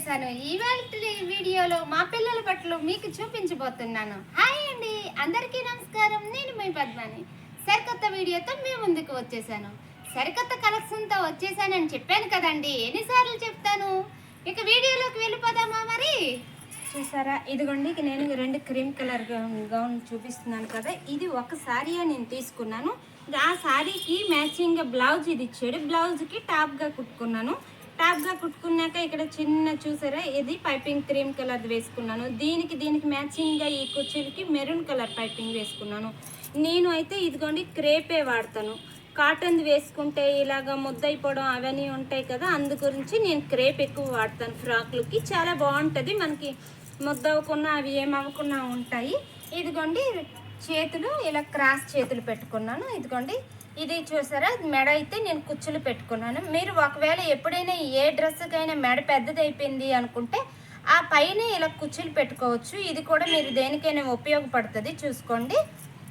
వచ్చేసాను. ఇవాళ వీడియోలో మా పిల్లల బట్టలు మీకు చూపించబోతున్నాను. హాయ్ అండి, అందరికీ నమస్కారం. నేను మీ పద్మని సరికొత్త వీడియోతో మీ ముందుకు వచ్చేసాను. సరికొత్త కలెక్షన్తో వచ్చేసానని చెప్పాను కదండి, ఎన్నిసార్లు చెప్తాను. ఇక వీడియోలోకి వెళ్ళిపోదామా మరి. చూసారా, ఇదిగోండి నేను 2 క్రీమ్ కలర్ గౌన్ చూపిస్తున్నాను కదా. ఇది ఒక సారీ నేను తీసుకున్నాను. ఆ సారీకి మ్యాచింగ్ బ్లౌజ్ ఇది ఇచ్చాడు. బ్లౌజ్కి టాప్గా కుట్టుకున్నాను. టాప్గా కుట్టుకున్నాక ఇక్కడ చిన్న చూసారా, ఇది పైపింగ్ క్రీమ్ కలర్ వేసుకున్నాను. దీనికి మ్యాచింగ్గా ఈ కుర్చీలకి మెరూన్ కలర్ పైపింగ్ వేసుకున్నాను. నేను అయితే ఇదిగోండి క్రేపే వాడతాను. కాటన్ వేసుకుంటే ఇలాగ ముద్దయిపోవడం అవన్నీ ఉంటాయి కదా, అందు గురించి నేను క్రేప్ ఎక్కువ వాడతాను. ఫ్రాక్లకి చాలా బాగుంటుంది, మనకి ముద్ద అవ్వకుండా అవి ఏమవ్వకుండా ఉంటాయి. ఇదిగోండి చేతులు ఇలా క్రాస్ చేతులు పెట్టుకున్నాను. ఇదిగోండి ఇది చూసారా, మెడ అయితే నేను కుచ్చులు పెట్టుకున్నాను. మీరు ఒకవేళ ఎప్పుడైనా ఏ డ్రెస్కైనా మెడ పెద్దది అయిపోయింది అనుకుంటే ఆ పైన ఇలా కుచ్చులు పెట్టుకోవచ్చు. ఇది కూడా మీరు దేనికైనా ఉపయోగపడుతుంది, చూసుకోండి.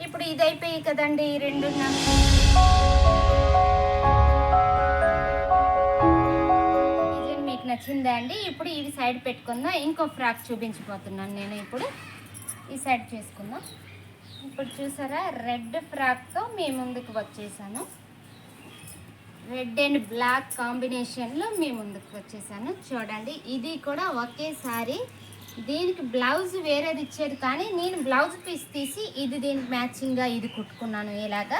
ఇప్పుడు ఇది అయిపోయి కదండి, ఈ 2 డిజైన్ మీకు నచ్చిందా అండి. ఇప్పుడు ఇది సైడ్ పెట్టుకుందాం. ఇంకో ఫ్రాక్ చూపించబోతున్నాను నేను. ఇప్పుడు ఈ సైడ్ చేసుకుందాం. ఇప్పుడు చూసారా, రెడ్ ఫ్రాక్తో మీ ముందుకు వచ్చేసాను. రెడ్ అండ్ బ్లాక్ కాంబినేషన్లో మీ ముందుకు వచ్చేసాను. చూడండి, ఇది కూడా ఒకేసారి. దీనికి బ్లౌజ్ వేరేది ఇచ్చేది, కానీ నేను బ్లౌజ్ పీస్ తీసి ఇది దీనికి మ్యాచింగ్గా ఇది కుట్టుకున్నాను. ఇలాగా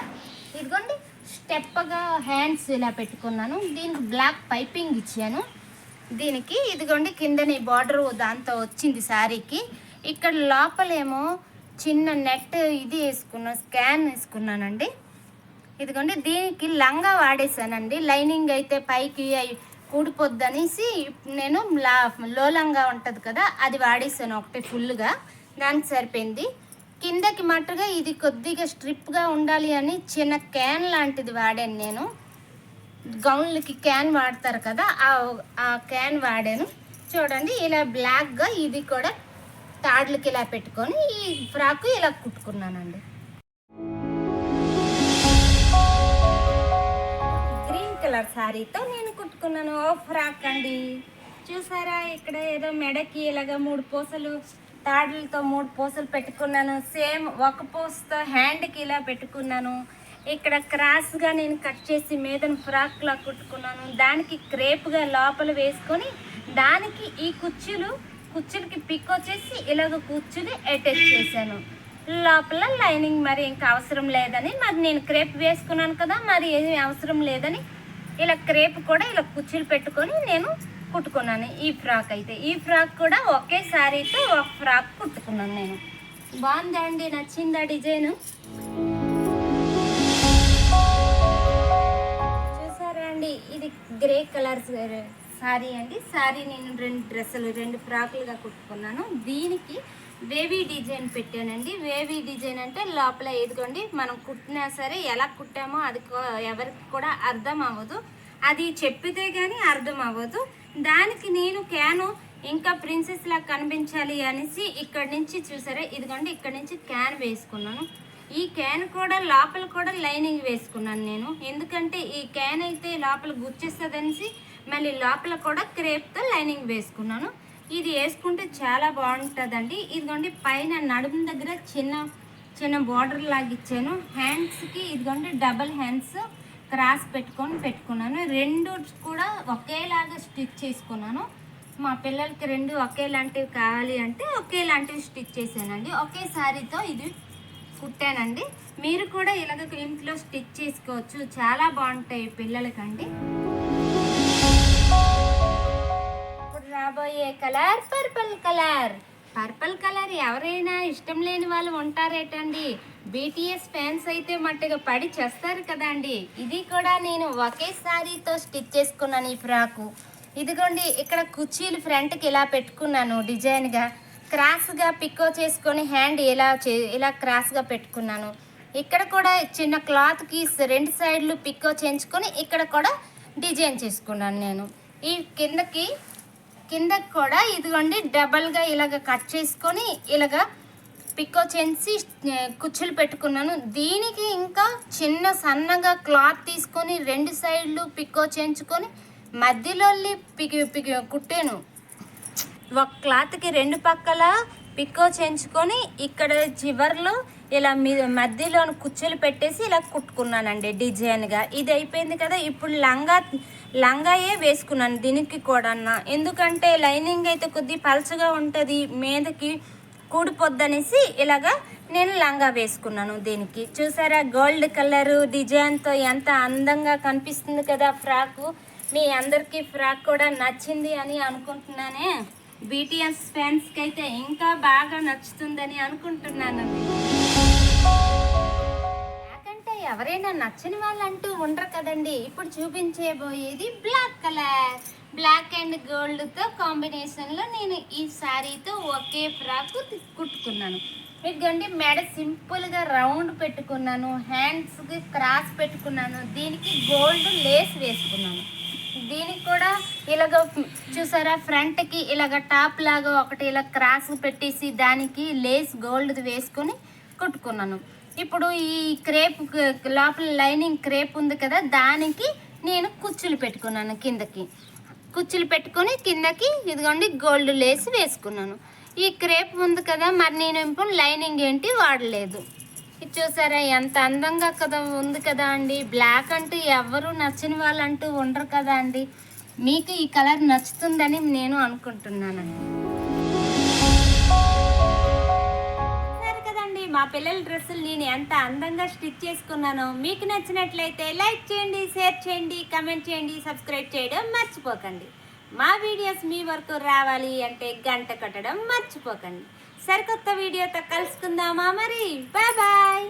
ఇదిగోండి స్టెప్గా హ్యాండ్స్ ఇలా పెట్టుకున్నాను. దీనికి బ్లాక్ పైపింగ్ ఇచ్చాను. దీనికి ఇదిగోండి కిందని బార్డర్ దాంతో వచ్చింది శారీకి. ఇక్కడ లోపలేమో చిన్న నెట్ ఇది వేసుకున్నాను, స్కాన్ వేసుకున్నానండి. ఇదిగోండి దీనికి లంగా వాడేసానండి. లైనింగ్ అయితే పైకి ఊడిపోద్ది అనేసి నేను లో లంగా ఉంటుంది కదా, అది వాడేసాను ఒకటి ఫుల్గా. దానికి సరిపోయింది. కిందకి మట్టుగా ఇది కొద్దిగా స్ట్రిప్గా ఉండాలి అని చిన్న క్యాన్ లాంటిది వాడాను నేను. గౌన్లకి క్యాన్ వాడతారు కదా, ఆ క్యాన్ వాడాను. చూడండి ఇలా బ్లాక్గా ఇది కూడా తాడ్లకి ఇలా పెట్టుకొని ఈ ఫ్రాక్ ఇలా కుట్టుకున్నానండి. గ్రీన్ కలర్ శారీతో నేను కుట్టుకున్నాను ఓ ఫ్రాక్ అండి. చూసారా, ఇక్కడ ఏదో మెడకి ఇలాగ 3 పూసలు తాడులతో 3 పూసలు పెట్టుకున్నాను. సేమ్ ఒక పూసతో హ్యాండ్కి ఇలా పెట్టుకున్నాను. ఇక్కడ క్రాస్గా నేను కట్ చేసి మీదన ఫ్రాక్లా కుట్టుకున్నాను. దానికి క్రేప్గా లోపల వేసుకొని దానికి ఈ కుచ్చులకి పిక్ వచ్చేసి ఇలాగ కుచ్చుని అటాచ్ చేశాను. లోపల లైనింగ్ మరి ఇంకా అవసరం లేదని, మరి నేను క్రేప్ వేసుకున్నాను కదా, మరి ఏమీ అవసరం లేదని ఇలా క్రేప్ కూడా ఇలా కుచ్చులు పెట్టుకొని నేను కుట్టుకున్నాను. ఈ ఫ్రాక్ అయితే ఈ ఫ్రాక్ కూడా ఒకే శారీతో ఒక ఫ్రాక్ కుట్టుకున్నాను నేను. బాగుందా అండి, నచ్చిందా డిజైను? చూసారా అండి, ఇది గ్రే కలర్ శారీ అండి. శారీ నేను 2 ఫ్రాకులుగా కుట్టుకున్నాను. దీనికి వేవీ డిజైన్ పెట్టానండి. వేవీ డిజైన్ అంటే లోపల ఎదుగోండి మనం కుట్టినా సరే ఎలా కుట్టామో అది ఎవరికి కూడా అర్థం అవ్వదు, అది చెప్పితే కానీ అర్థం అవ్వదు. దానికి నేను క్యాను ఇంకా ప్రిన్సెస్ లా కనిపించాలి అనేసి ఇక్కడి నుంచి చూసారా, ఇదిగోండి ఇక్కడ నుంచి క్యాన్ వేసుకున్నాను. ఈ క్యాన్ కూడా లోపల కూడా లైనింగ్ వేసుకున్నాను నేను. ఎందుకంటే ఈ క్యాన్ అయితే లోపల గుచ్చేస్తుంది అనేసి మళ్ళీ లోపల కూడా క్రేప్తో లైనింగ్ వేసుకున్నాను. ఇది వేసుకుంటే చాలా బాగుంటుందండి. ఇదిగోండి పైన నడుము దగ్గర చిన్న బార్డర్ లాగా ఇచ్చాను. హ్యాండ్స్కి ఇదిగోండి డబల్ హ్యాండ్స్ క్రాస్ పెట్టుకున్నాను. 2 కూడా ఒకేలాగా స్టిచ్ చేసుకున్నాను. మా పిల్లలకి 2 ఒకేలాంటివి కావాలి అంటే ఒకేలాంటివి స్టిచ్ చేశానండి. ఒకే శారీతో ఇది కుట్టానండి. మీరు కూడా ఇలాగ ఇంట్లో స్టిచ్ చేసుకోవచ్చు, చాలా బాగుంటాయి పిల్లలకండి. ఇప్పుడు రాబోయే కలర్ పర్పుల్ కలర్ ఎవరైనా ఇష్టం లేని వాళ్ళు ఉంటారేటండి. బీటీఎస్ ఫ్యాన్స్ అయితే మట్టుగా పడి చేస్తారు కదండి. ఇది కూడా నేను ఒకే శారీతో స్టిచ్ చేసుకున్నాను ఈ ఫ్రాకు. ఇదిగోండి ఇక్కడ కుర్చీలు ఫ్రంట్కి ఇలా పెట్టుకున్నాను డిజైన్గా. క్రాస్గా పిక్కో చేసుకొని హ్యాండ్ ఇలా క్రాస్గా పెట్టుకున్నాను. ఇక్కడ కూడా చిన్న క్లాత్కి 2 సైడ్లు పిక్కో చేయించుకొని ఇక్కడ కూడా డిజైన్ చేసుకున్నాను నేను. ఈ కిందకి కూడా ఇదిగోండి డబల్గా ఇలాగ కట్ చేసుకొని ఇలాగ పిక్కో చేసి కుచ్చులు పెట్టుకున్నాను. దీనికి ఇంకా చిన్న సన్నగా క్లాత్ తీసుకొని 2 సైడ్లు పిక్కో చేయించుకొని మధ్యలో కుట్టాను. ఒక క్లాత్కి రెండు పక్కల పిక్కో చేయించుకొని ఇక్కడ చివర్లో ఇలా మధ్యలో కుచ్చులు పెట్టేసి ఇలా కుట్టుకున్నానండి డిజైన్గా. ఇది అయిపోయింది కదా, ఇప్పుడు లంగాయే వేసుకున్నాను దీనికి కూడా. ఎందుకంటే లైనింగ్ అయితే కొద్దిగా పలచగా ఉంటుంది, మీదకి కూడిపోద్దనేసి ఇలాగా నేను లంగా వేసుకున్నాను దీనికి. చూసారా గోల్డ్ కలరు డిజైన్తో ఎంత అందంగా కనిపిస్తుంది కదా ఫ్రాకు. మీ అందరికీ ఫ్రాక్ కూడా నచ్చింది అని అనుకుంటున్నానే. బీటీఎస్ ఫ్యాన్స్కి అయితే ఇంకా బాగా నచ్చుతుందని అనుకుంటున్నాను. నాకంటే ఎవరైనా నచ్చని వాళ్ళు అంటూ ఉండరు కదండి. ఇప్పుడు చూపించబోయేది బ్లాక్ కలర్, బ్లాక్ అండ్ గోల్డ్తో కాంబినేషన్లో నేను ఈ శారీతో ఒకే ఫ్రాక్ కుట్టుకున్నాను. ఇదిగోండి మెడ సింపుల్గా రౌండ్ పెట్టుకున్నాను, హ్యాండ్స్కి క్రాస్ పెట్టుకున్నాను, దీనికి గోల్డ్ లేస్ వేసుకున్నాను. దీనికి కూడా ఇలాగ చూసారా ఫ్రంట్కి ఇలాగ టాప్ లాగా ఒకటి ఇలా క్రాస్ పెట్టేసి దానికి లేస్ గోల్డ్ వేసుకొని కుట్టుకున్నాను. ఇప్పుడు ఈ క్రేప్ లోపల లైనింగ్ క్రేప్ ఉంది కదా, దానికి నేను కుచ్చులు పెట్టుకున్నాను. కిందకి కుచ్చులు పెట్టుకొని కిందకి ఇదిగోండి గోల్డ్ లేస్ వేసుకున్నాను. ఈ క్రేప్ ఉంది కదా, మరి నేను ఇప్పుడు లైనింగ్ ఏంటి వాడలేదు. ఇది చూసారా ఎంత అందంగా కదా ఉంది కదా అండి. బ్లాక్ అంటూ ఎవరు నచ్చని వాళ్ళు అంటూ ఉండరు కదా అండి. మీకు ఈ కలర్ నచ్చుతుందని నేను అనుకుంటున్నానండి. సరే కదండి, మా పిల్లల డ్రెస్సులు నేను ఎంత అందంగా స్టిచ్ చేసుకున్నానో. మీకు నచ్చినట్లయితే లైక్ చేయండి, షేర్ చేయండి, కామెంట్ చేయండి, సబ్స్క్రైబ్ చేయడం మర్చిపోకండి. మా వీడియోస్ మీ వరకు రావాలి అంటే గంట కొట్టడం మర్చిపోకండి. సరికొత్త వీడియోతో కలుసుకుందామా మరి. Bye bye.